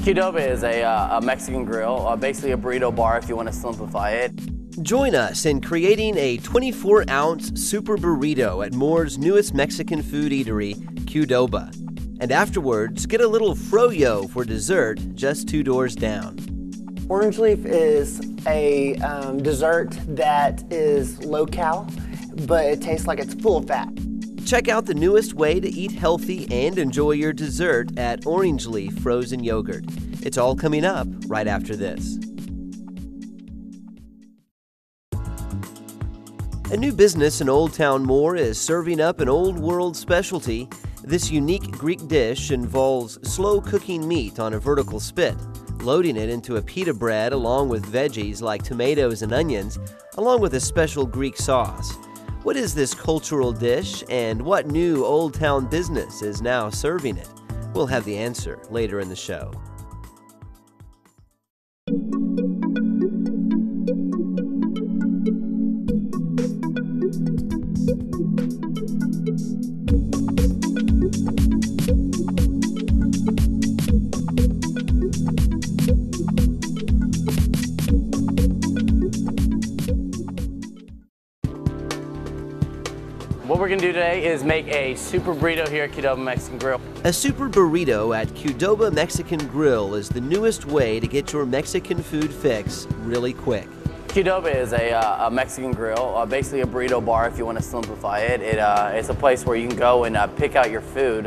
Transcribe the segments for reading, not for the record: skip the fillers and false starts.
Qdoba is a Mexican grill, basically a burrito bar if you want to simplify it. Join us in creating a 24-ounce super burrito at Moore's newest Mexican food eatery, Qdoba. And afterwards, get a little froyo for dessert just 2 doors down. Orange leaf is a dessert that is low-cal, but it tastes like it's full of fat. Check out the newest way to eat healthy and enjoy your dessert at Orange Leaf Frozen Yogurt. It's all coming up right after this. A new business in Old Town Moore is serving up an old world specialty. This unique Greek dish involves slow cooking meat on a vertical spit, loading it into a pita bread along with veggies like tomatoes and onions, along with a special Greek sauce. What is this cultural dish, and what new Old Town business is now serving it? We'll have the answer later in the show. What we're going to do today is make a super burrito here at Qdoba Mexican Grill. A super burrito at Qdoba Mexican Grill is the newest way to get your Mexican food fix really quick. Qdoba is a Mexican grill, basically a burrito bar if you want to simplify it. It's a place where you can go and pick out your food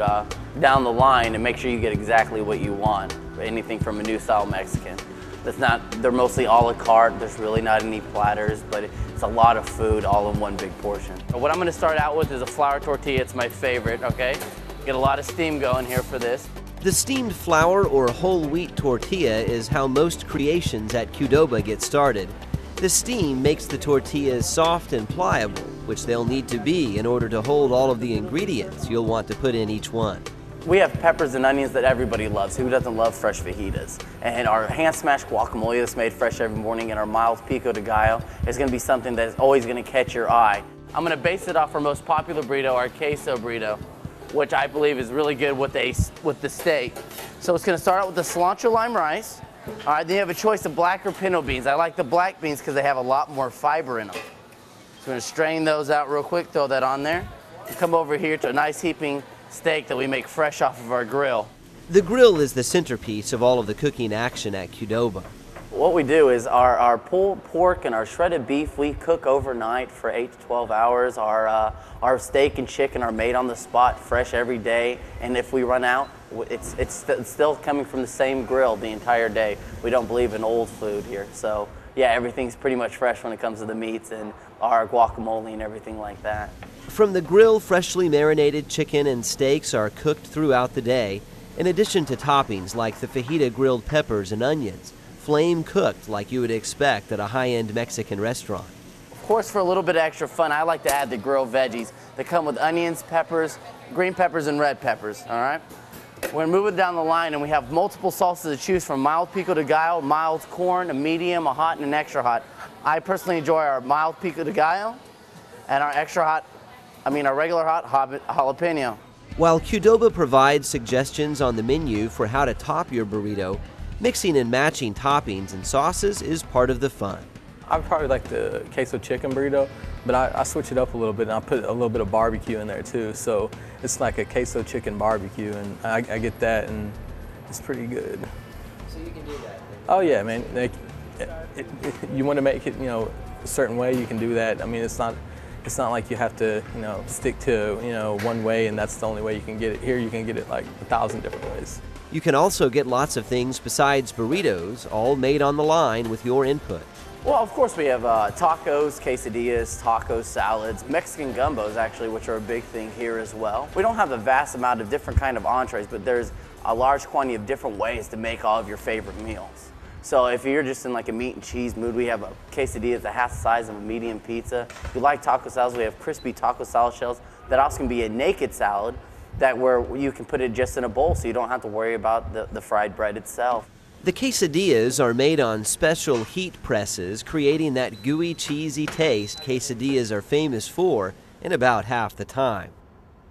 down the line and make sure you get exactly what you want. Anything from a new style Mexican. They're mostly a la carte, there's really not any platters, but it's a lot of food all in one big portion. What I'm going to start out with is a flour tortilla. It's my favorite, okay? Get a lot of steam going here for this. The steamed flour or whole wheat tortilla is how most creations at Qdoba get started. The steam makes the tortillas soft and pliable, which they'll need to be in order to hold all of the ingredients you'll want to put in each one. We have peppers and onions that everybody loves. Who doesn't love fresh fajitas? And our hand-smashed guacamole that's made fresh every morning, and our mild pico de gallo is going to be something that's always going to catch your eye. I'm going to base it off our most popular burrito, our queso burrito, which I believe is really good with the steak. So it's going to start out with the cilantro lime rice. All right, then you have a choice of black or pinto beans. I like the black beans because they have a lot more fiber in them. So I'm going to strain those out real quick, throw that on there. And come over here to a nice heaping steak that we make fresh off of our grill. The grill is the centerpiece of all of the cooking action at Qdoba. What we do is our pulled pork and our shredded beef, we cook overnight for 8 to 12 hours. Our steak and chicken are made on the spot, fresh every day. And if we run out, it's still coming from the same grill the entire day. We don't believe in old food here. So yeah, everything's pretty much fresh when it comes to the meats and our guacamole and everything like that. From the grill, freshly marinated chicken and steaks are cooked throughout the day, in addition to toppings like the fajita grilled peppers and onions, flame cooked like you would expect at a high-end Mexican restaurant. Of course, for a little bit of extra fun, I like to add the grilled veggies that come with onions, peppers, green peppers, and red peppers, all right? We're going to move it down the line, and we have multiple sauces to choose from: mild pico de gallo, mild corn, a medium, a hot, and an extra hot. I personally enjoy our mild pico de gallo and our extra hot, our regular hot jalapeno. While Qdoba provides suggestions on the menu for how to top your burrito, mixing and matching toppings and sauces is part of the fun. I probably like the queso chicken burrito, but I switch it up a little bit and I put a little bit of barbecue in there too. So it's like a queso chicken barbecue, and I get that, and it's pretty good. So you can do that? Oh yeah, man. You want to make it, a certain way, you can do that. I mean, it's not like you have to, stick to, one way and that's the only way you can get it. Here you can get it like 1,000 different ways. You can also get lots of things besides burritos, all made on the line with your input. Well, of course we have tacos, quesadillas, tacos, salads, Mexican gumbos actually, which are a big thing here as well. We don't have a vast amount of different kind of entrees, but there's a large quantity of different ways to make all of your favorite meals. So if you're just in like a meat and cheese mood, we have a quesadilla that's half the size of a medium pizza. If you like taco salads, we have crispy taco salad shells that also can be a naked salad where you can put it just in a bowl so you don't have to worry about the fried bread itself. The quesadillas are made on special heat presses, creating that gooey, cheesy taste quesadillas are famous for in about half the time.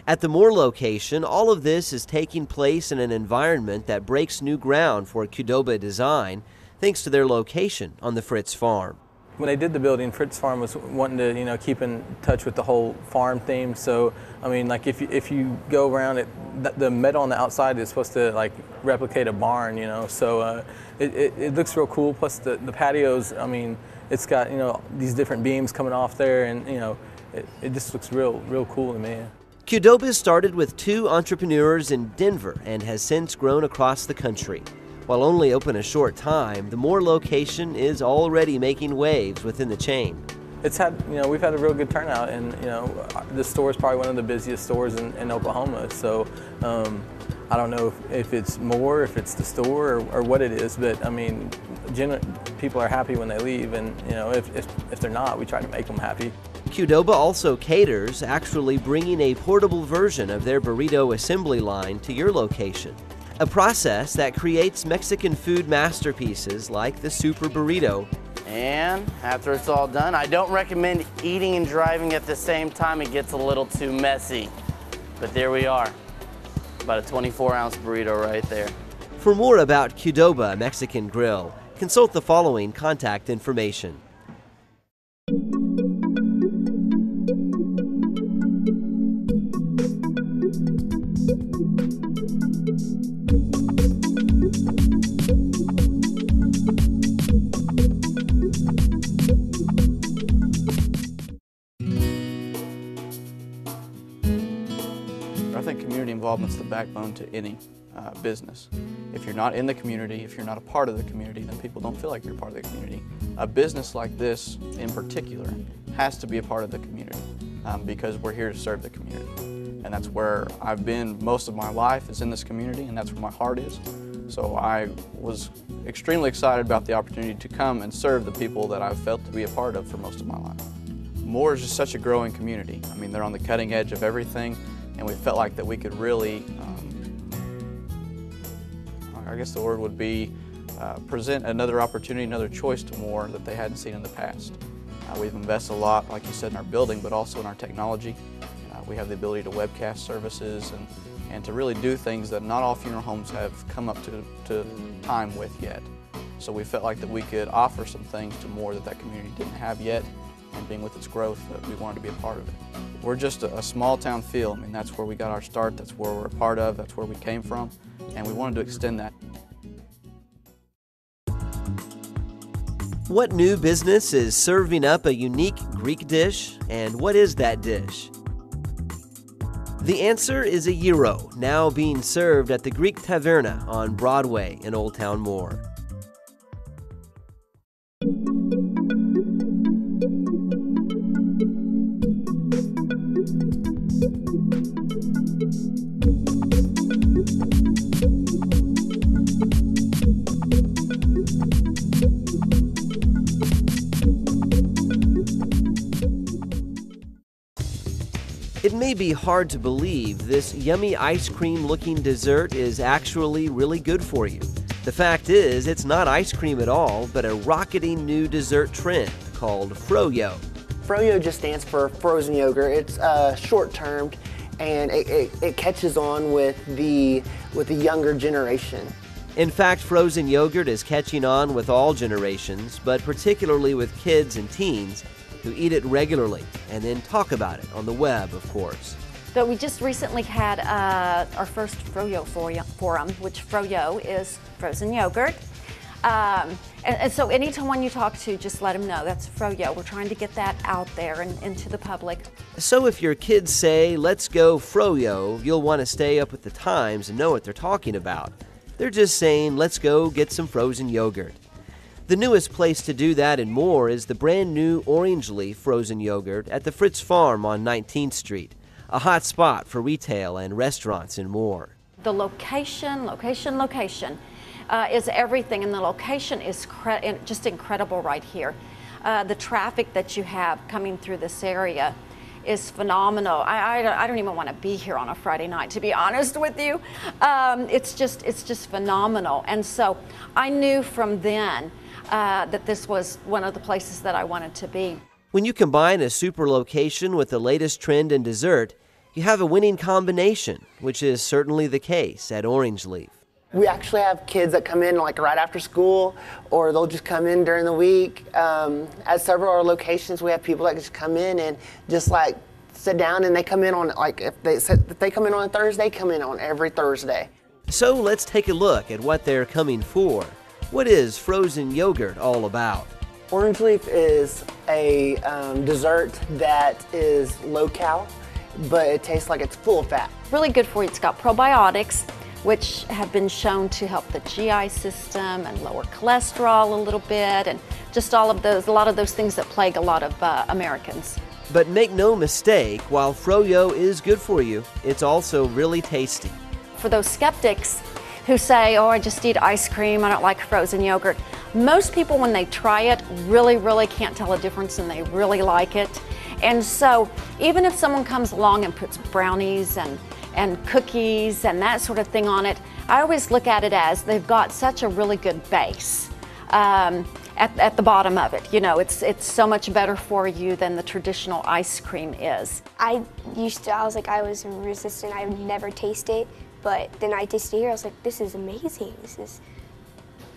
At the Moore location, all of this is taking place in an environment that breaks new ground for Qdoba design, thanks to their location on the Fritz farm. When they did the building, Fritz Farm was wanting to, keep in touch with the whole farm theme. So, I mean, like if you go around it, the metal on the outside is supposed to like replicate a barn, So it looks real cool. Plus the patios, I mean, it's got these different beams coming off there, and it just looks real cool to me. Qdoba started with 2 entrepreneurs in Denver and has since grown across the country. While only open a short time, the Moore location is already making waves within the chain. It's had, we've had a real good turnout, and the store is probably one of the busiest stores in Oklahoma. So I don't know if it's Moore, if it's the store, or what it is, but I mean, people are happy when they leave, and if they're not, we try to make them happy. Qdoba also caters, actually bringing a portable version of their burrito assembly line to your location. A process that creates Mexican food masterpieces like the Super Burrito. And after it's all done, I don't recommend eating and driving at the same time. It gets a little too messy. But there we are. About a 24-ounce burrito right there. For more about Qdoba Mexican Grill, consult the following contact information. I think community involvement is the backbone to any business. If you're not in the community, if you're not a part of the community, then people don't feel like you're part of the community. A business like this, in particular, has to be a part of the community because we're here to serve the community. And that's where I've been most of my life, is in this community, and that's where my heart is. So I was extremely excited about the opportunity to come and serve the people that I've felt to be a part of for most of my life. Moore is just such a growing community. I mean, they're on the cutting edge of everything, and we felt like that we could really, I guess the word would be, present another opportunity, another choice to Moore that they hadn't seen in the past. We've invested a lot, like you said, in our building, but also in our technology. We have the ability to webcast services and to really do things that not all funeral homes have come up to time with yet. So we felt like that we could offer some things to Moore that community didn't have yet, and being with its growth, that we wanted to be a part of it. We're just a small town feel. I mean, that's where we got our start, that's where we're a part of, that's where we came from, and we wanted to extend that. What new business is serving up a unique Greek dish, and what is that dish? The answer is a gyro, now being served at the Greek Taverna on Broadway in Old Town Moore. It may be hard to believe this yummy ice cream looking dessert is actually really good for you. The fact is, it's not ice cream at all, but a rocketing new dessert trend called froyo. Froyo just stands for frozen yogurt. It's short-termed, and it catches on with the younger generation. In fact, frozen yogurt is catching on with all generations, but particularly with kids and teens who eat it regularly and then talk about it on the web, of course. But we just recently had our first Froyo forum, which Froyo is frozen yogurt. And so anyone you talk to, just let them know that's Froyo. We're trying to get that out there and into the public. So if your kids say, let's go Froyo, you'll want to stay up with the times and know what they're talking about. They're just saying, let's go get some frozen yogurt. The newest place to do that and more is the brand new Orange Leaf frozen yogurt at the Fritz Farm on 19th Street, a hot spot for retail and restaurants and more. The location is everything, and the location is just incredible right here. The traffic that you have coming through this area is phenomenal. I don't even want to be here on a Friday night, to be honest with you. It's just phenomenal. And so I knew from then that this was one of the places that I wanted to be. When you combine a super location with the latest trend in dessert, you have a winning combination, which is certainly the case at Orange Leaf. We actually have kids that come in like right after school, or they'll just come in during the week. At several of our locations, we have people that just come in and just like sit down, and they come in on, like, if they come in on a Thursday, come in on every Thursday. So let's take a look at what they're coming for. What is frozen yogurt all about? Orange Leaf is a dessert that is low-cal, but it tastes like it's full of fat. Really good for you. It's got probiotics, which have been shown to help the GI system and lower cholesterol a little bit, and just a lot of those things that plague a lot of Americans. But make no mistake, while froyo is good for you, it's also really tasty. For those skeptics who say, oh, I just eat ice cream, I don't like frozen yogurt, most people when they try it really can't tell a difference, and they really like it. And so even if someone comes along and puts brownies and cookies and that sort of thing on it, I always look at it as they've got such a really good base at the bottom of it. You know, it's so much better for you than the traditional ice cream is. I was resistant. I would never taste it, but then I tasted it here. I was like, this is amazing.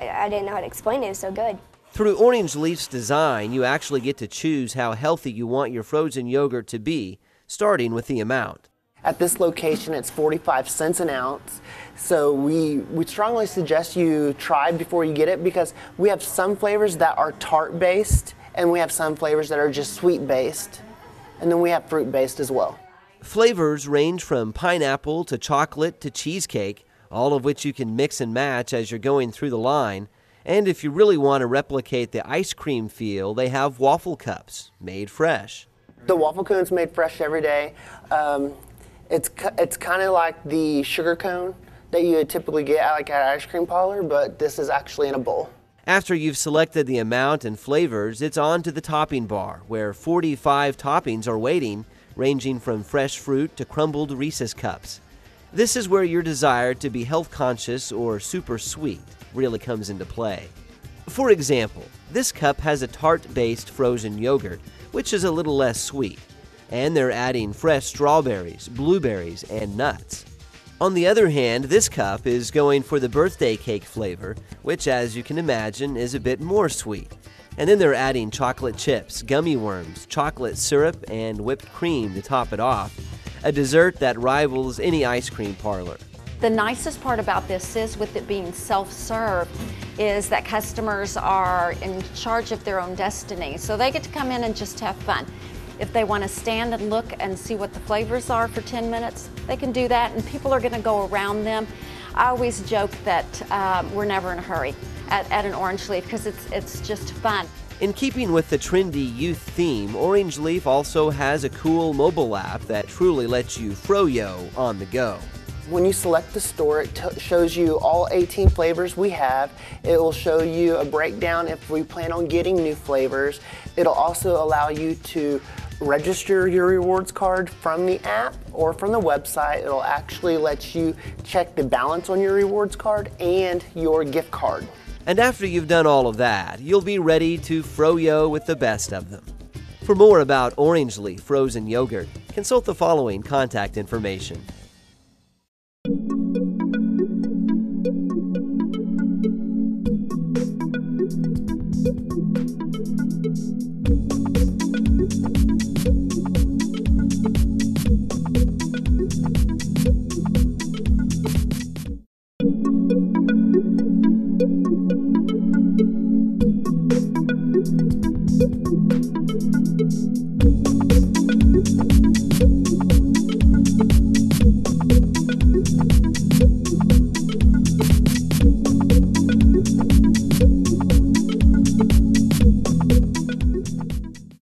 I didn't know how to explain it. It was so good. Through Orange Leaf's design, you actually get to choose how healthy you want your frozen yogurt to be, starting with the amount. At this location, it's 45 cents an ounce. So we strongly suggest you try before you get it, because we have some flavors that are tart-based, and we have some flavors that are just sweet-based. And then we have fruit-based as well. Flavors range from pineapple to chocolate to cheesecake, all of which you can mix and match as you're going through the line. And if you really want to replicate the ice cream feel, they have waffle cups, made fresh. The waffle cone's made fresh every day. It's kind of like the sugar cone that you would typically get at an ice cream parlor, but this is actually in a bowl. After you've selected the amount and flavors, it's on to the topping bar, where 45 toppings are waiting, ranging from fresh fruit to crumbled Reese's cups. This is where your desire to be health conscious or super sweet really comes into play. For example, this cup has a tart-based frozen yogurt, which is a little less sweet, and they're adding fresh strawberries, blueberries, and nuts. On the other hand, this cup is going for the birthday cake flavor, which, as you can imagine, is a bit more sweet. And then they're adding chocolate chips, gummy worms, chocolate syrup, and whipped cream to top it off, a dessert that rivals any ice cream parlor. The nicest part about this is, with it being self-serve, is that customers are in charge of their own destiny. So they get to come in and just have fun. If they want to stand and look and see what the flavors are for 10 minutes, they can do that, and people are going to go around them. I always joke that we're never in a hurry at an Orange Leaf, because it's just fun. In keeping with the trendy youth theme, Orange Leaf also has a cool mobile app that truly lets you froyo on the go. When you select the store, it shows you all 18 flavors we have. It will show you a breakdown if we plan on getting new flavors. It'll also allow you to register your rewards card from the app or from the website. It'll actually let you check the balance on your rewards card and your gift card. And after you've done all of that, you'll be ready to froyo with the best of them. For more about Orange Leaf frozen yogurt, consult the following contact information.